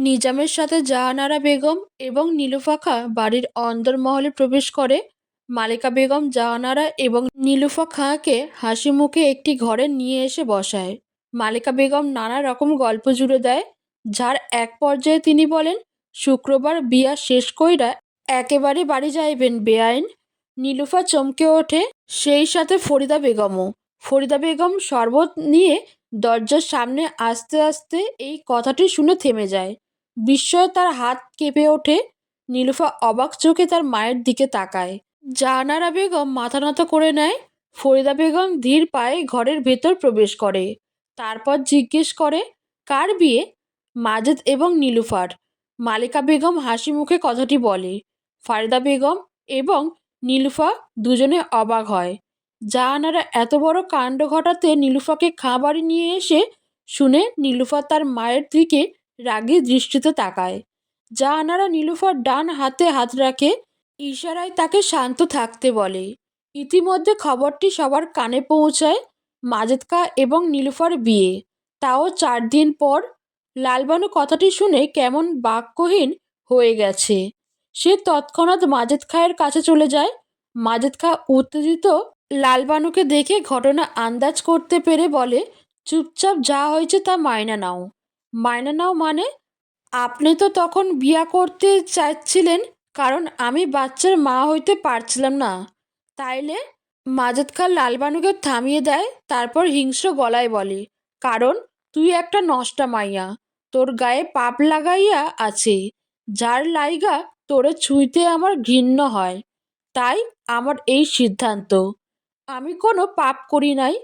নিজামের সাথে জাহানারা বেগম এবং নীলুফা খাঁ বাড়ির অন্দরমহলে প্রবেশ করে। মালেকা বেগম জাহানারা এবং নীলুফা খাঁকে হাসি মুখে একটি ঘরে নিয়ে এসে বসায়। মালেকা বেগম নানা রকম গল্প জুড়ে দেয়, যার এক পর্যায়ে তিনি বলেন, শুক্রবার বিয়া শেষ কইরা একেবারে বাড়ি যাইবেন বেআইন। নীলুফা চমকে ওঠে, সেই সাথে ফরিদা বেগমও। ফরিদা বেগম শরবত নিয়ে দরজার সামনে আসতে আসতে এই কথাটি শুনে থেমে যায়। বিস্ময়ে তার হাত কেঁপে ওঠে। নীলুফা অবাক চোখে তার মায়ের দিকে তাকায়। জাহানারা বেগম মাথা নত করে নেয়। ফরিদা বেগম ধীর পায়ে ঘরের ভেতর প্রবেশ করে। তারপর জিজ্ঞেস করে, কার বিয়ে? মাজেদ এবং নীলুফার। মালেকা বেগম হাসি মুখে কথাটি বলে। ফারিদা বেগম এবং নীলুফা দুজনে অবাক হয়। জাহানারা এত বড় কাণ্ড ঘটাতে নীলুফাকে খাঁ বাড়ি নিয়ে এসে শুনে নীলুফা তার মায়ের দিকে রাগী দৃষ্টিতে তাকায়। জাহানারা নীলুফার ডান হাতে হাত রাখে, ইশারায় তাকে শান্ত থাকতে বলে। ইতিমধ্যে খবরটি সবার কানে পৌঁছায়। মাজেদ খাঁ এবং নীলুফার বিয়ে, তাও 4 দিন পর। লালবানু কথাটি শুনে কেমন বাক্যহীন হয়ে গেছে। সে তৎক্ষণাৎ মাজেদ খাঁয়ের কাছে চলে যায়। মাজেদ খাঁ উত্তেজিত লালবানুকে দেখে ঘটনা আন্দাজ করতে পেরে বলে, চুপচাপ যা হয়েছে তা মাইনা নাও। মাইনা নাও মানে? আপনি তো তখন বিয়া করতে চাচ্ছিলেন, কারণ আমি বাচ্চার মা হইতে পারছিলাম না, তাইলে? মাজেদ খাঁ লালবানুকে থামিয়ে দেয়, তারপর হিংস্র গলায় বলে, কারণ তুই একটা নষ্টা মাইয়া। তোর গায়ে পাপ লাগাইয়া আছে, যার লাইগা তোরে ছুঁইতে আমার ঘৃণ্য হয়। তাই আমার এই সিদ্ধান্ত। আমি কোনো পাপ করি নাই।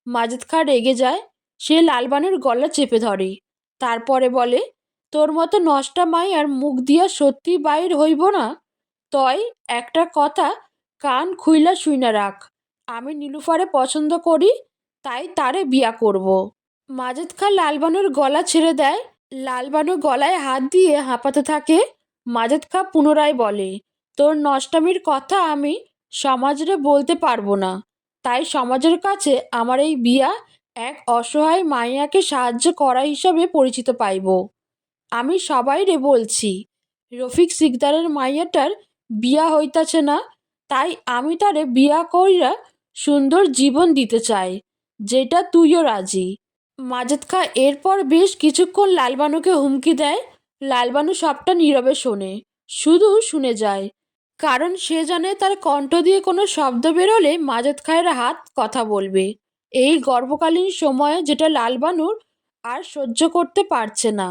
মাজেদ খাঁ রেগে যায়। সে লালবানুর গলা চেপে ধরে। তারপরে বলে, তোর মতো নষ্টা মাইয়ার মুখ দিয়া সত্যি বাইর হইব না। তয় একটা কথা কান খুইলা শুইনা রাখ, আমি নীলুফারে পছন্দ করি, তাই তারে বিয়া করব। মাজেদ খাঁ লালবানুর গলা ছেড়ে দেয়। লালবানু গলায় হাত দিয়ে হাঁপাতে থাকে। মাজেদ খাঁ পুনরায় বলে, তোর নষ্টামির কথা আমি সমাজরে বলতে পারবো না, তাই সমাজের কাছে আমার এই বিয়া এক অসহায় মাইয়াকে সাহায্য করা হিসাবে পরিচিত পাইব। আমি সবাইরে বলছি, রফিক সিকদারের মাইয়াটার বিয়া হইতাছে না, তাই আমি তারে বিয়া কইরা সুন্দর জীবন দিতে চাই, যেটা তুইও রাজি। মাজেদ খাঁ এরপর বেশ কিছুক্ষণ লালবানুকে হুমকি দেয়। লালবানু সবটা নীরবে শোনে, শুধু শুনে যায়, কারণ সে জানে তার কণ্ঠ দিয়ে কোনো শব্দ বেরোলে মাজেদ খাঁয়ের হাত কথা বলবে। এই গর্ভকালীন সময়ে যেটা লালবানুর আর সহ্য করতে পারছে না।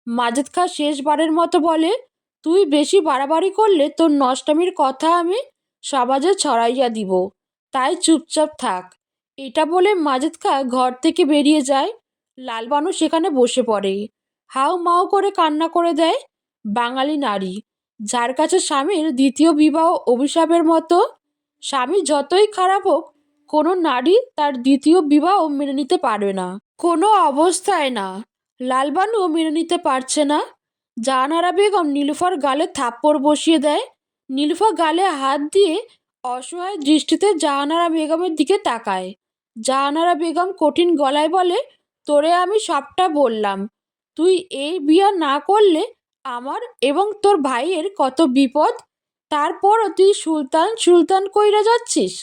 মাজেদ খাঁ শেষবারের মতো বলে, তুই বেশি বাড়াবাড়ি করলে তোর নষ্টামির কথা আমি সমাজে ছড়াইয়া দিব, তাই চুপচাপ থাক। এটা বলে মাজেদ খাঁ ঘর থেকে বেরিয়ে যায়। লালবানু সেখানে বসে পড়ে, হাউ মাউ করে কান্না করে দেয়। বাঙালি নারী, যার কাছে স্বামীর দ্বিতীয় বিবাহ অভিশাপের মতো। স্বামী যতই খারাপ হোক, কোনো নারী তার দ্বিতীয় বিবাহ মেনে নিতে পারবে না, কোনো অবস্থায় না। লালবানু মেনে নিতে পারছে না। জাহানারা বেগম নীলুফার গালে থাপ্পড় বসিয়ে দেয়। নীলুফা গালে হাত দিয়ে অসহায় দৃষ্টিতে জাহানারা বেগমের দিকে তাকায়। জাহানারা বেগম কঠিন গলায় বলে, তোরে আমি সবটা বললাম। তুই এই বিয়া না করলে আমার এবং তোর ভাইয়ের কত বিপদ, তারপরও তুই সুলতান সুলতান কইরা যাচ্ছিস।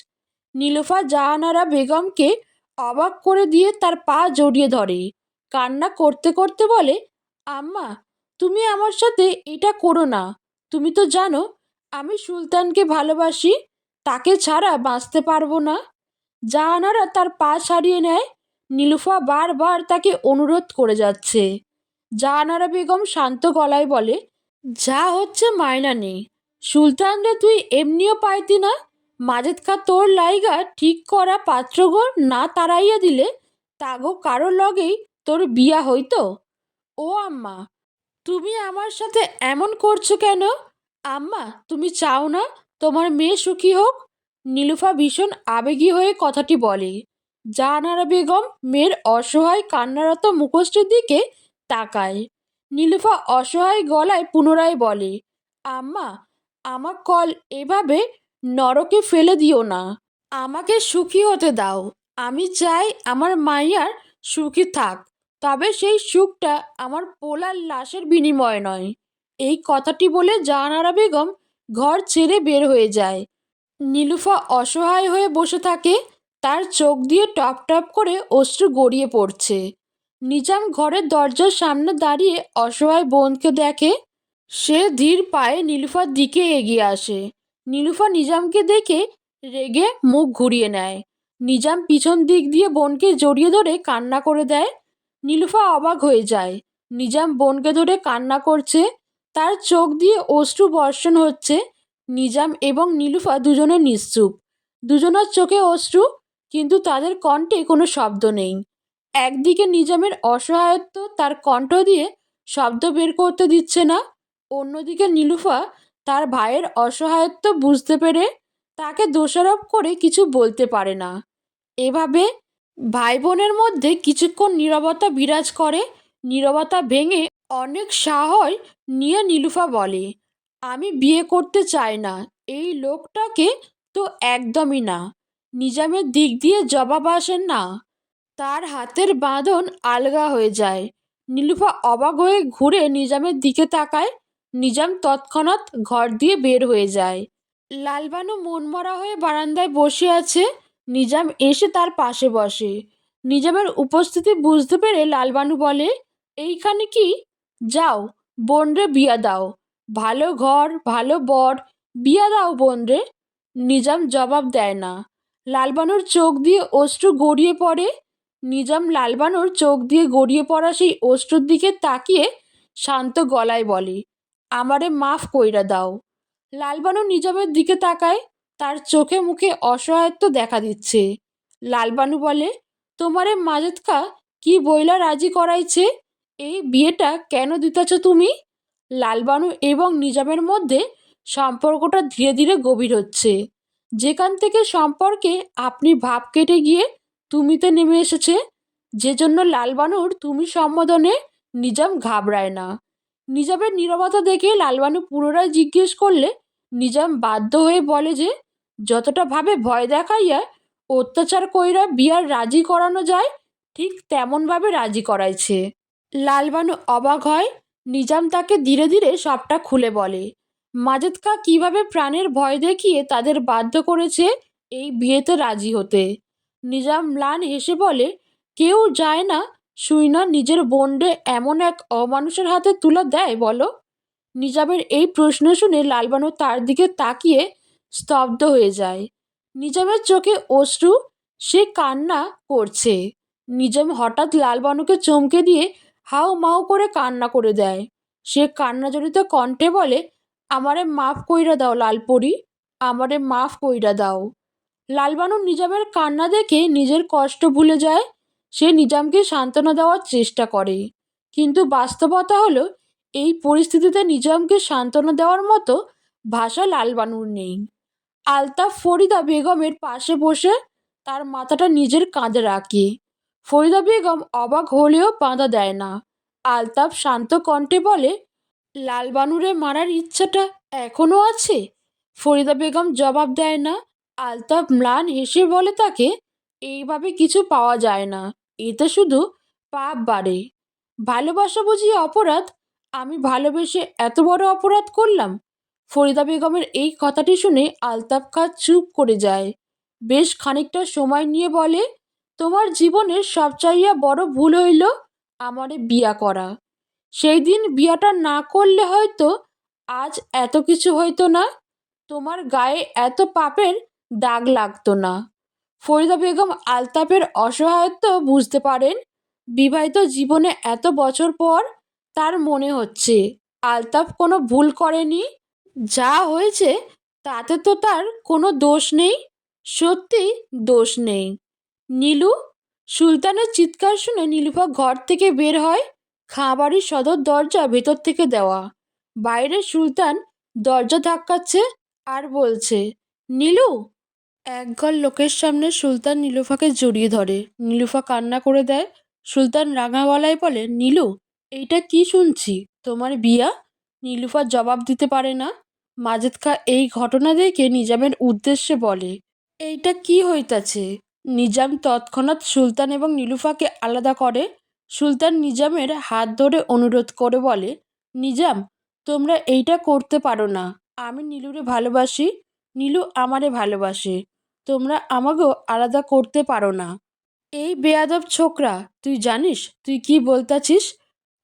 নীলুফা জাহানারা বেগমকে অবাক করে দিয়ে তার পা জড়িয়ে ধরে। কান্না করতে করতে বলে, আম্মা, তুমি আমার সাথে এটা করো না। তুমি তো জানো আমি সুলতানকে ভালোবাসি, তাকে ছাড়া বাঁচতে পারবো না। জাহানারা তার পা ছাড়িয়ে নেয়। নীলুফা বারবার তাকে অনুরোধ করে যাচ্ছে। জাহানারা বেগম শান্ত গলায় বলে, যা হচ্ছে মায়না নেই। সুলতানরে তুই এমনিও পাইতি না। মাজেদ খাঁ তোর লাইগা ঠিক করা পাত্রগণ না তাড়াইয়া দিলে তাগো কারো লগেই তোর বিয়া হইতো। ও আম্মা, তুমি আমার সাথে এমন করছো কেন? আম্মা, তুমি চাও না তোমার মেয়ে সুখী হোক? নীলুফা ভীষণ আবেগী হয়ে কথাটি বলে। জাহানারা বেগম মেয়ের অসহায় কান্নারত মুখোশটির দিকে তাকায়। নীলুফা অসহায় গলায় পুনরায় বলে, আম্মা, আমার কল এভাবে নরকে ফেলে দিও না। আমাকে সুখী হতে দাও। আমি চাই আমার মাইয়ার সুখী থাক। তবে সেই সুখটা আমার পোলার লাশের বিনিময়ে নয়। এই কথাটি বলে জাহানারা বেগম ঘর ছেড়ে বের হয়ে যায়। নীলুফা অসহায় হয়ে বসে থাকে, তার চোখ দিয়ে টপ টপ করে অশ্রু গড়িয়ে পড়ছে। নিজাম ঘরের দরজার সামনে দাঁড়িয়ে অসহায় বোনকে দেখে। সে ধীর পায়ে নীলুফার দিকে এগিয়ে আসে। নীলুফা নিজামকে দেখে রেগে মুখ ঘুরিয়ে নেয়। নিজাম পিছন দিক দিয়ে বোনকে জড়িয়ে ধরে কান্না করে দেয়। নীলুফা অবাক হয়ে যায়। নিজাম বোনকে ধরে কান্না করছে, তার চোখ দিয়ে অশ্রু বর্ষণ হচ্ছে। নিজাম এবং নীলুফা দুজনে নিশ্চুপ, দুজনের চোখে অশ্রু, কিন্তু তাদের কণ্ঠে কোনো শব্দ নেই। একদিকে নিজামের অসহায়ত্ব তার কণ্ঠ দিয়ে শব্দ বের করতে দিচ্ছে না, অন্যদিকে নীলুফা তার ভাইয়ের অসহায়ত্ব বুঝতে পেরে তাকে দোষারোপ করে কিছু বলতে পারে না। এভাবে ভাই বোনের মধ্যে কিছুক্ষণ নীরবতা বিরাজ করে। নীরবতা ভেঙে অনেক সাহস নিয়ে নীলুফা বলে, আমি বিয়ে করতে চাই না এই লোকটাকে, তো একদমই না। নিজামের দিক দিয়ে জবাব আসেন না, তার হাতের বাঁধন আলগা হয়ে যায়। নীলুফা অবাক হয়ে ঘুরে নিজামের দিকে তাকায়। নিজাম তৎক্ষণাৎ ঘর দিয়ে বের হয়ে যায়। লালবানু মনমরা হয়ে বারান্দায় বসে আছে। নিজাম এসে তার পাশে বসে। নিজামের উপস্থিতি বুঝতে পেরে লালবানু বলে, এইখানে কি? যাও বোনরে বিয়া দাও, ভালো ঘর ভালো বর, বিয়া দাও বোনরে। নিজাম জবাব দেয় না। লালবানুর চোখ দিয়ে অশ্রু গড়িয়ে পড়ে। নিজাম লালবানুর চোখ দিয়ে গড়িয়ে পড়া সেই অশ্রুর দিকে তাকিয়ে শান্ত গলায় বলে, আমারে মাফ কইরা দাও। লালবানু নিজামের দিকে তাকায়, তার চোখে মুখে অসহায়ত্ব দেখা দিচ্ছে। লালবানু বলে, তোমারে মাজেদ খা কি বইলা রাজি করাইছে? এই বিয়েটা কেন দিতেছ তুমি? লালবানু এবং নিজামের মধ্যে সম্পর্কটা ধীরে ধীরে গভীর হচ্ছে। যেখান থেকে সম্পর্কে আপনি ভাব কেটে গিয়ে তুমিতে নেমে এসেছে, যে জন্য লালবানুর তুমি সম্বোধনে নিজাম ঘাবড়ায় না। নিজামের নীরবতা দেখে লালবানু পুনরায় জিজ্ঞেস করলে নিজাম বাধ্য হয়ে বলে যে, যতটা ভাবে ভয় দেখাইয়া অত্যাচার কইরা বিয়ার রাজি করানো যায়, ঠিক তেমনভাবে রাজি করাইছে। লালবানু অবাক হয়। নিজাম তাকে ধীরে ধীরে সবটা খুলে বলে। মাজেদ খা কীভাবে প্রাণের ভয় দেখিয়ে তাদের বাধ্য করেছে এই বিয়েতে রাজি হতে। নিজাম ম্লান হেসে বলে, কেউ যায় না শুই না নিজের বোনরে এমন এক অমানুষের হাতে তুলে দেয় বলো? নিজামের এই প্রশ্ন শুনে লালবানু তার দিকে তাকিয়ে স্তব্ধ হয়ে যায়। নিজামের চোখে অশ্রু, সে কান্না করছে। নিজাম হঠাৎ লালবানুকে চমকে দিয়ে হাউ মাউ করে কান্না করে দেয়। সে কান্নাজড়িত কণ্ঠে বলে, আমারে মাফ কইরা দাও লালপরি, আমারে মাফ কইরা দাও। লালবানু নিজামের কান্না দেখে নিজের কষ্ট ভুলে যায়। সে নিজামকে সান্ত্বনা দেওয়ার চেষ্টা করে, কিন্তু বাস্তবতা হলো এই পরিস্থিতিতে নিজামকে সান্ত্বনা দেওয়ার মতো ভাষা লালবানুর নেই। আলতাফ ফরিদা বেগমের পাশে বসে তার মাথাটা নিজের কাঁধে রাখে। ফরিদা বেগম অবাক হলেও বাধা দেয় না। আলতাফ শান্ত কণ্ঠে বলে, লালবানুরে মারার ইচ্ছাটা এখনও আছে? ফরিদা বেগম জবাব দেয় না। আলতাফ ম্লান হেসে বলে তাকে, এইভাবে কিছু পাওয়া যায় না, এতে শুধু পাপ বাড়ে। ভালোবাসা বুঝি অপরাধ? আমি ভালোবেসে এত বড় অপরাধ করলাম? ফরিদা বেগমের এই কথাটি শুনে আলতাফ খাঁ চুপ করে যায়। বেশ খানিকটা সময় নিয়ে বলে, তোমার জীবনের সবচাইয়া বড় ভুল হইল আমারে বিয়া করা। সেই দিন বিয়াটা না করলে হয়তো আজ এত কিছু হইতো না, তোমার গায়ে এত পাপের দাগ লাগতো না। ফরিদা বেগম আলতাফের অসহায়ত্ব বুঝতে পারেন। বিবাহিত জীবনে এত বছর পর তার মনে হচ্ছে আলতাফ কোনো ভুল করেনি। যা হয়েছে তাতে তো তার কোনো দোষ নেই, সত্যি দোষ নেই। নীলু, সুলতানের চিৎকার শুনে নীলুফা ঘর থেকে বের হয়। খাঁ বাড়ির সদর দরজা ভেতর থেকে দেওয়া। বাইরে সুলতান দরজা ধাক্কাচ্ছে আর বলছে, নীলু। একঘর লোকের সামনে সুলতান নীলুফাকে জড়িয়ে ধরে। নীলুফা কান্না করে দেয়। সুলতান রাঙা গলায় বলে, নীলু, এইটা কি শুনছি? তোমার বিয়া? নীলুফা জবাব দিতে পারে না। মাজেদ খা এই ঘটনা দেখে নিজামের উদ্দেশ্যে বলে, এইটা কি হইতাছে? নিজাম তৎক্ষণাৎ সুলতান এবং নীলুফাকে আলাদা করে। সুলতান নিজামের হাত ধরে অনুরোধ করে বলে, নিজাম, তোমরা এইটা করতে পারো না। আমি নীলুরে ভালোবাসি, নীলু আমারে ভালোবাসে। তোমরা আমাকেও আলাদা করতে পারো না। এই বেয়াদব ছোকরা, তুই জানিস তুই কি বলতাছিস?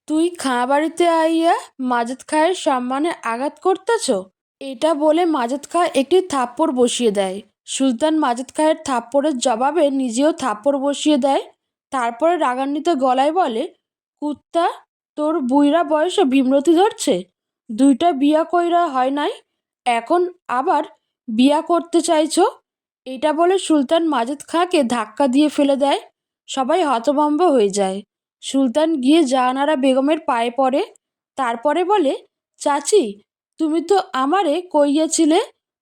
তুই খাঁ বাড়িতে আইয়া মাজেদ খাঁয়ের সম্মানে আঘাত করতেছ। এটা বলে মাজেদ খাঁ একটি থাপ্পড় বসিয়ে দেয়। সুলতান মাজেদ খাঁয়ের থাপ্পড়ের জবাবে নিজেও থাপ্পড় বসিয়ে দেয়। তারপরে রাগান্বিত গলায় বলে, কুত্তা, তোর বুইড়া বয়সে ভীমরতি ধরছে? দুইটা বিয়া কইরা হয় নাই, এখন আবার বিয়া করতে চাইছো? এটা বলে সুলতান মাজেদ খাঁকে ধাক্কা দিয়ে ফেলে দেয়। সবাই হতভম্ব হয়ে যায়। সুলতান গিয়ে জাহানারা বেগমের পায়ে পড়ে। তারপরে বলে, চাচি, তুমি তো আমারে কইয়াছিলে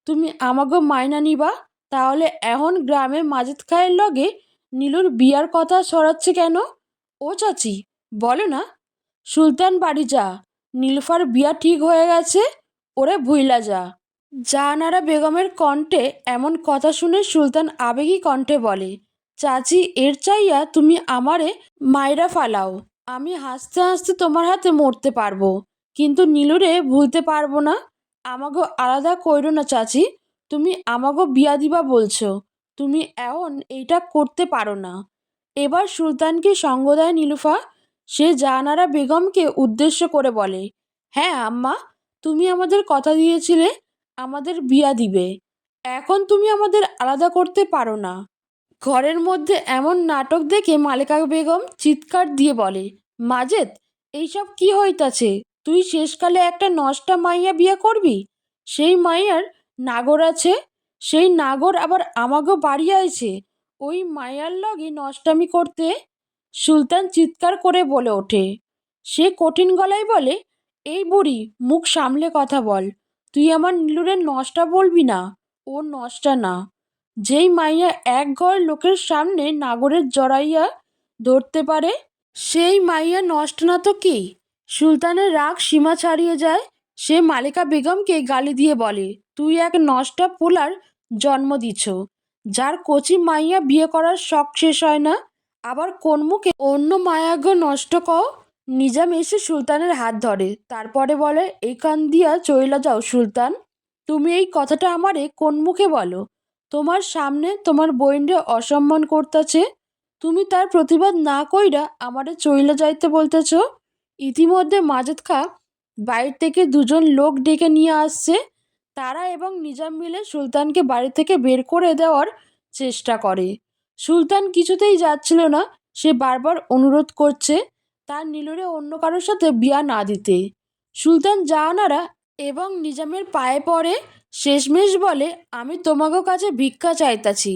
তুমি আমাগো মাইনা নিবা, তাহলে এখন গ্রামে মাজেদ খাঁয়ের লগে নীলুর বিয়ার কথা ছড়াচ্ছে কেন? ও চাচি, বলো না। সুলতান বাড়ি যা, নীলুফার বিয়া ঠিক হয়ে গেছে, ওরে ভুইলা যা। জাহানারা বেগমের কণ্ঠে এমন কথা শুনে সুলতান আবেগী কণ্ঠে বলে, চাচি, এর চাইয়া তুমি আমারে মাইরা ফালাও, আমি হাসতে হাসতে তোমার হাতে মরতে পারবো, কিন্তু নীলুরে ভুলতে পারবো না। আমাগো আলাদা কইরো না চাচি, তুমি আমাগো বিয়া দিবা বলছো, তুমি এখন এইটা করতে পারো না। এবার সুলতানকে সঙ্গ দেয় নীলুফা। সে জাহানারা বেগমকে উদ্দেশ্য করে বলে, হ্যাঁ আম্মা, তুমি আমাদের কথা দিয়েছিলে আমাদের বিয়া দিবে, এখন তুমি আমাদের আলাদা করতে পারো না। ঘরের মধ্যে এমন নাটক দেখে মালেকা বেগম চিৎকার দিয়ে বলে, মাজেদ, এইসব কি হইতাছে? তুই শেষকালে একটা নষ্টা মাইয়া বিয়া করবি? সেই মাইয়ার নাগর আছে, সেই নাগর আবার আমাগো বাড়ি আইছে ওই মাইয়ার লগে নষ্টামি করতে। সুলতান চিৎকার করে বলে ওঠে। সে কঠিন গলায় বলে, এই বুড়ি, মুখ সামলে কথা বল। তুই আমার নীলুরের নষ্টা বলবি না, ও নষ্টা না। যেই মাইয়া এক ঘর লোকের সামনে নাগরের জড়াইয়া ধরতে পারে, সেই মাইয়া নষ্ট না তো কি? সুলতানের রাগ সীমা ছাড়িয়ে যায়। সে মালিকা বেগমকে গালি দিয়ে বলে, তুই এক নষ্টা পোলার জন্ম দিছ, যার কচি মাইয়া বিয়ে করার শখ শেষ হয় না, আবার কোন মুখে অন্য মায়াগ্য নষ্ট কও? নিজাম এসে সুলতানের হাত ধরে, তারপরে বলে, এই কান দিয়া চইলা যাও সুলতান। তুমি এই কথাটা আমারে কোন মুখে বলো? তোমার সামনে তোমার বইনরে অসম্মান করতেছে, তুমি তার প্রতিবাদ না কইরা আমারে চইলা যাইতে বলতেছ। ইতিমধ্যে মাজেদ খাঁ বাইরে থেকে দুজন লোক ডেকে নিয়ে আসছে। তারা এবং নিজাম মিলে সুলতানকে বাড়ি থেকে বের করে দেওয়ার চেষ্টা করে। সুলতান কিছুতেই যাচ্ছিল না। সে বারবার অনুরোধ করছে তার নীলুরে অন্য কারোর সাথে বিয়া না দিতে। সুলতান জাহানারা এবং নিজামের পায়ে পড়ে, শেষমেশ বলে, আমি তোমাগো কাছে ভিক্ষা চাইতাছি,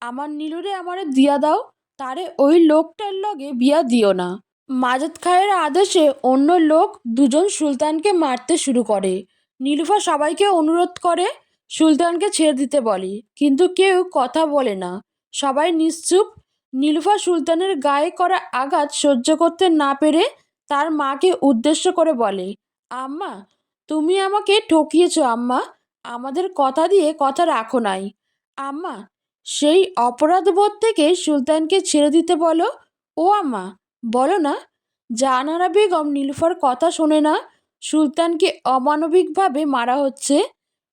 আমার নীলুরে আমারে দিয়া দাও, তারে ওই লোকটার লগে বিয়া দিও না। মাজেদ খাঁয়ের আদেশে অন্য লোক দুজন সুলতানকে মারতে শুরু করে। নীলুফা সবাইকে অনুরোধ করে সুলতানকে ছেড়ে দিতে বলে, কিন্তু কেউ কথা বলে না, সবাই নিশ্চুপ। নীলুফা সুলতানের গায়ে করা আঘাত সহ্য করতে না পেরে তার মাকে উদ্দেশ্য করে বলে, আম্মা, তুমি আমাকে ঠকিয়েছ আম্মা, আমাদের কথা দিয়ে কথা রাখো নাই। আম্মা, সেই অপরাধবোধ থেকে সুলতানকে ছেড়ে দিতে বলো। ও আম্মা, বলো না। জাহানারা বেগম নীলুফার কথা শোনে না। সুলতানকে অমানবিকভাবে মারা হচ্ছে।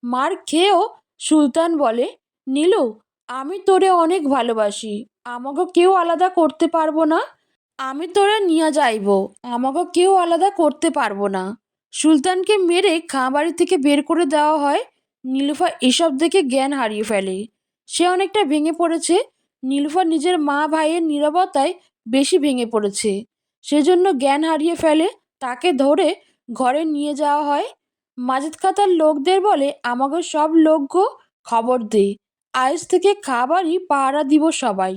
মার খেয়েও সুলতান বলে, নীলু, আমি তোরে অনেক ভালোবাসি, আমাকে কেউ আলাদা করতে পারবো না। আমি তোরে নিয়ে যাইব, আমাকে কেউ আলাদা করতে পারবো না। সুলতানকে মেরে খাঁ বাড়ি থেকে বের করে দেওয়া হয়। নীলুফা এসব দেখে জ্ঞান হারিয়ে ফেলে। সে অনেকটা ভেঙে পড়েছে। নীলুফা নিজের মা ভাইয়ের নীরবতায় বেশি ভেঙে পড়েছে, সেজন্য জ্ঞান হারিয়ে ফেলে। তাকে ধরে ঘরে নিয়ে যাওয়া হয়। মাজেদ খাতার লোকদের বলে, আমাকে সব লোকগ খবর দে, আজ থেকে খাবারই পাহারা দিব সবাই।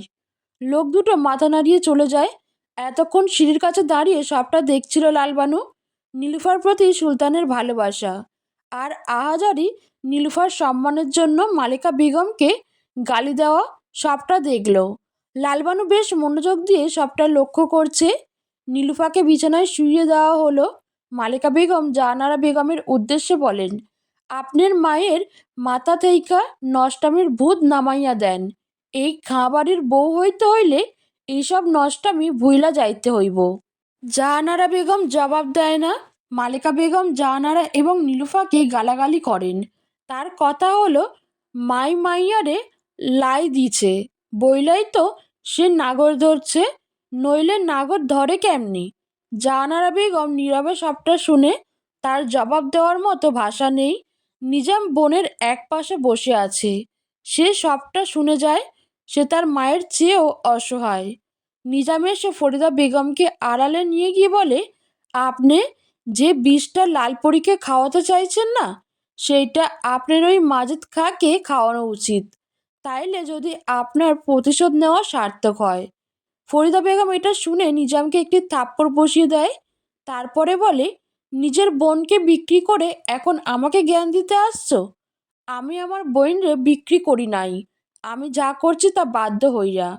লোক দুটো মাথা নাড়িয়ে চলে যায়। এতক্ষণ সিঁড়ির কাছে দাঁড়িয়ে সবটা দেখছিল লালবানু। নীলুফার প্রতি সুলতানের ভালোবাসা আর আহাজারি নীলুফার সম্মানের জন্য মালিকা বেগমকে গালি দেওয়া সবটা দেখল। লালবানু বেশ মনোযোগ দিয়ে সবটা লক্ষ্য করছে। নীলুফাকে বিছানায় শুইয়ে দেওয়া হলো। মালিকা বেগম জাহানারা বেগমের উদ্দেশ্যে বলেন, আপনার মায়ের মাথা থেইকা নষ্টামির ভূত নামাইয়া দেন। এই খাঁ বাড়ির বউ হইতে হইলে এইসব নষ্টামি ভুইলা যাইতে হইব। জাহানারা বেগম জবাব দেয় না। মালেকা বেগম জাহানারা এবং নীলুফাকে গালাগালি করেন। তার কথা হলো, মাই মাইয়ারে লাই দিছে, বইলাই তো সে নাগর ধরছে, নইলে নাগর ধরে কেমনি। জাহানারা বেগম নীরবে সবটা শুনে, তার জবাব দেওয়ার মতো ভাষা নেই। নিজাম বনের এক পাশে বসে আছে, সে সবটা শুনে যায়। সে তার মায়ের চেয়েও অসহায়। নিজাম এসে ফরিদা বেগমকে আড়ালে নিয়ে গিয়ে বলে, আপনি যে বিষটা লালপরীকে খাওয়াতে চাইছেন না, সেইটা আপনার ওই মাজেদ খাঁকে খাওয়ানো উচিত, তাইলে যদি আপনার প্রতিশোধ নেওয়া সার্থক হয়। ফরিদা বেগম এটা শুনে নিজামকে একটি থাপ্পড় বসিয়ে দেয়। তারপরে বলে, নিজের বোনকে বিক্রি করে এখন আমাকে জ্ঞান দিতে আসছো? আমি আমার বোনরে বিক্রি করি নাই, আমি যা করছি তা বাধ্য হইয়া।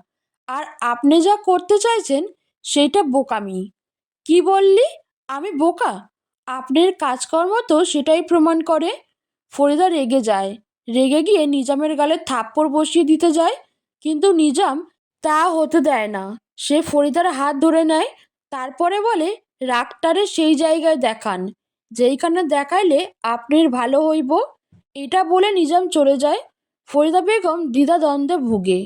আর আপনি যা করতে চাইছেন সেইটা বোকামি। কি বললি? আমি বোকা? আপনার কাজকর্ম তো সেটাই প্রমাণ করে। ফরিদা রেগে যায়। রেগে গিয়ে নিজামের গালে থাপ্পড় বসিয়ে দিতে যায়, কিন্তু নিজাম তা হতে দেয় না। সে ফরিদার হাত ধরে নেয়। তারপরে বলে, রাগটারে সেই জায়গায় দেখান যেইখানে দেখাইলে আপনার ভালো হইব। এটা বলে নিজাম চলে যায়। ফরিদা বেগম দ্বিধাদ্বন্দ্বে ভুগে,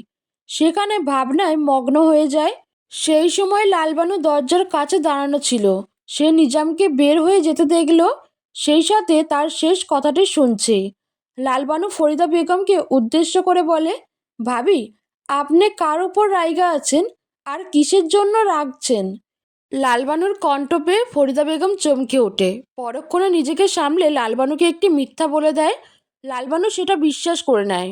সেখানে ভাবনায় মগ্ন হয়ে যায়। সেই সময় লালবানু দরজার কাছে দাঁড়ানো ছিল। সে নিজামকে বের হয়ে যেতে দেখল, সেই সাথে তার শেষ কথাটি শুনছে। লালবানু ফরিদা বেগমকে উদ্দেশ্য করে বলে, ভাবি, আপনি কার উপর রাইগা আছেন আর কিসের জন্য রাগছেন? লালবানুর কণ্ঠ পেয়ে ফরিদা বেগম চমকে ওঠে। পরক্ষণে নিজেকে সামলে লালবানুকে একটি মিথ্যা বলে দেয়। লালবানু সেটা বিশ্বাস করে নেয়।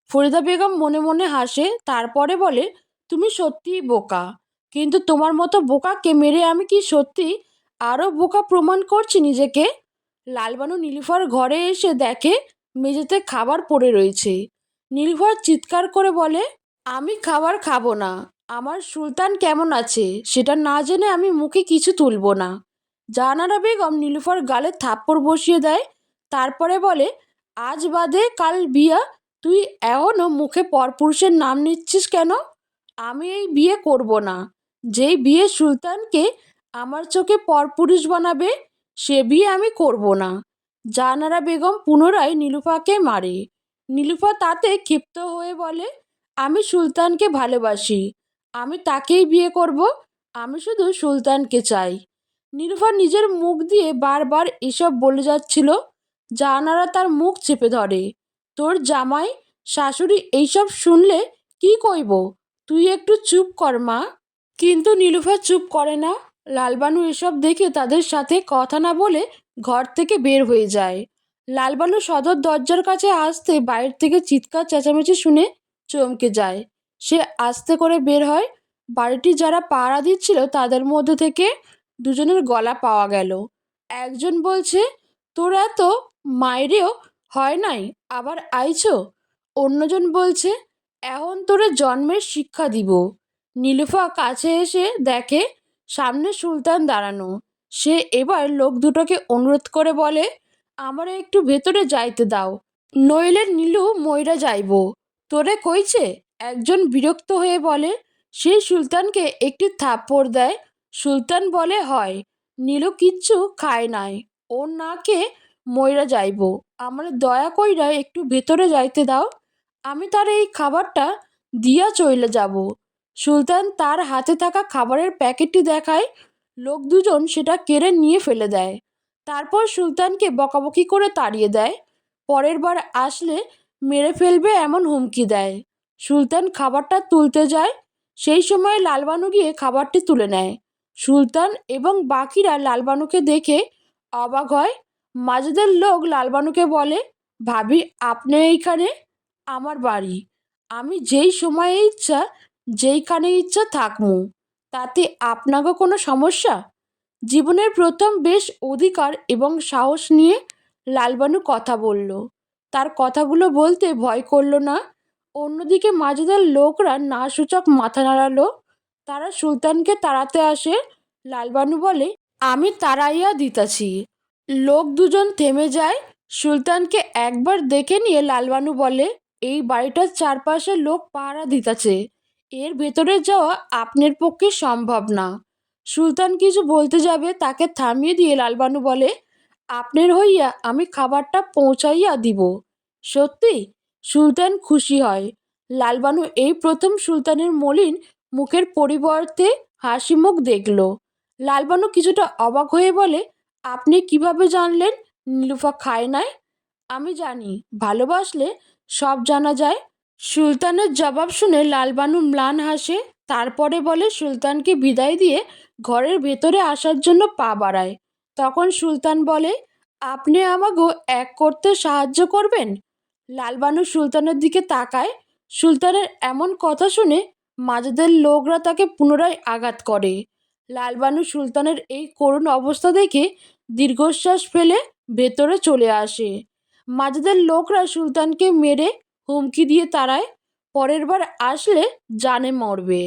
ফরিদা বেগম মনে মনে হাসে, তারপরে বলে, তুমি সত্যিই বোকা, কিন্তু তোমার মতো বোকাকে মেরে আমি কি সত্যি আরও বোকা প্রমাণ করছি নিজেকে? লালবানু নীলুফার ঘরে এসে দেখে মেঝেতে খাবার পড়ে রয়েছে। নীলুফার চিৎকার করে বলে, আমি খাবার খাবো না। আমার সুলতান কেমন আছে সেটা না জেনে আমি মুখে কিছু তুলব না। জাহানারা বেগম নীলুফার গালে থাপ্পড় বসিয়ে দেয়। তারপরে বলে, আজ বাদে কাল বিয়া, তুই এখনও মুখে পরপুরুষের নাম নিচ্ছিস কেন? আমি এই বিয়ে করব না। যেই বিয়ে সুলতানকে আমার চোখে পরপুরুষ বানাবে, সে বিয়ে আমি করব না। জাহানারা বেগম পুনরায় নীলুফাকে মারে। নীলুফা তাতে ক্ষিপ্ত হয়ে বলে, আমি সুলতানকে ভালোবাসি, আমি তাকেই বিয়ে করব, আমি শুধু সুলতানকে চাই। নীলুফা নিজের মুখ দিয়ে বারবার এসব বলে যাচ্ছিল। জাহানারা তার মুখ চেপে ধরে। তোর জামাই শাশুড়ি এইসব শুনলে কি কইব? তুই একটু চুপ কর মা। কিন্তু নীলুফা চুপ করে না। লালবানু এসব দেখে তাদের সাথে কথা না বলে ঘর থেকে বের হয়ে যায়। লালবানু সদর দরজার কাছে আসতে বাইরে থেকে চিৎকার চেঁচামেচি শুনে চমকে যায়। সে আস্তে করে বের হয়। বাড়িটি যারা পাহারা দিচ্ছিল তাদের মধ্যে থেকে দুজনের গলা পাওয়া গেল। একজন বলছে, তোরা তো মায়েরেও হয় নাই, আবার আইছো। অন্যজন বলছে, এখন তোরে জন্মের শিক্ষা দিব। নীলুফা কাছে এসে দেখে সামনে সুলতান দাঁড়ানো। সে এবার লোক দুটোকে অনুরোধ করে বলে, আমারে একটু ভেতরে যাইতে দাও, নইলে নীলু মইরা যাইব। তোরে কইছে? একজন বিরক্ত হয়ে বলে। সেই সুলতানকে একটি থাপ্পড় দেয়। সুলতান বলে, হয়, নীলু কিচ্ছু খায় নাই, ওর নাকে মইরা যাইব, আমার দয়া কইরা একটু ভেতরে যাইতে দাও, আমি তার এই খাবারটা দিয়া চইলে যাব। সুলতান তার হাতে থাকা খাবারের প্যাকেটটি দেখায়। লোক দুজন সেটা কেড়ে নিয়ে ফেলে দেয়। তারপর সুলতানকে বকাবকি করে তাড়িয়ে দেয়। পরের বার আসলে মেরে ফেলবে এমন হুমকি দেয়। সুলতান খাবারটা তুলতে যায়। সেই সময় লালবানু গিয়ে খাবারটি তুলে নেয়। সুলতান এবং বাকিরা লালবানুকে দেখে অবাক হয়। মাজেদের লোক লালবানুকে বলে, ভাবি, আপনি এইখানে? আমার বাড়ি, আমি যেই সময়ে ইচ্ছা যেইখানে ইচ্ছা থাকমু, তাতে আপনাকে কোনো সমস্যা? জীবনের প্রথম বেশ অধিকার এবং সাহস নিয়ে লালবানু কথা বলল। তার কথাগুলো বলতে ভয় করল না। অন্যদিকে মাজেদার লোকরা না সূচক মাথা নাড়ালো। তারা সুলতানকে তাড়াতে আসে। লালবানু বলে, আমি তাড়াইয়া দিতাছি। লোক দুজন থেমে যায়। সুলতানকে একবার দেখে নিয়ে লালবানু বলে, এই বাড়িটার চারপাশে লোক পাহারা দিতেছে, এর ভেতরে যাওয়া আপনার পক্ষে সম্ভব না। সুলতান কিছু বলতে যাবে তাকে থামিয়ে দিয়ে লালবানু বলে, আপনার হইয়া আমি খাবারটা পৌঁছাইয়া দিব। সত্যি? সুলতান খুশি হয়। লালবানু এই প্রথম সুলতানের মলিন মুখের পরিবর্তে হাসি মুখ দেখল। লালবানু কিছুটা অবাক হয়ে বলে, আপনি কিভাবে জানলেন নীলুফা খায় নাই? আমি জানি, ভালোবাসলে সব জানা যায়। সুলতানের জবাব শুনে লালবানু ম্লান হাসে, তারপরে বলে সুলতানকে বিদায় দিয়ে ঘরের ভেতরে আসার জন্য পা বাড়ায়। তখন সুলতান বলে, আপনি আমাকেও এক করতে সাহায্য করবেন? লালবানু সুলতানের দিকে তাকায়। সুলতানের এমন কথা শুনে মাজাদের লোকরা তাকে পুনরায় আঘাত করে। লালবানু সুলতানের এই করুণ অবস্থা দেখে দীর্ঘশ্বাস ফেলে ভেতরে চলে আসে। মাজাদের লোকরা সুলতানকে মেরে হুমকি দিয়ে তাড়ায়, পরের বার আসলে জানে মরবে।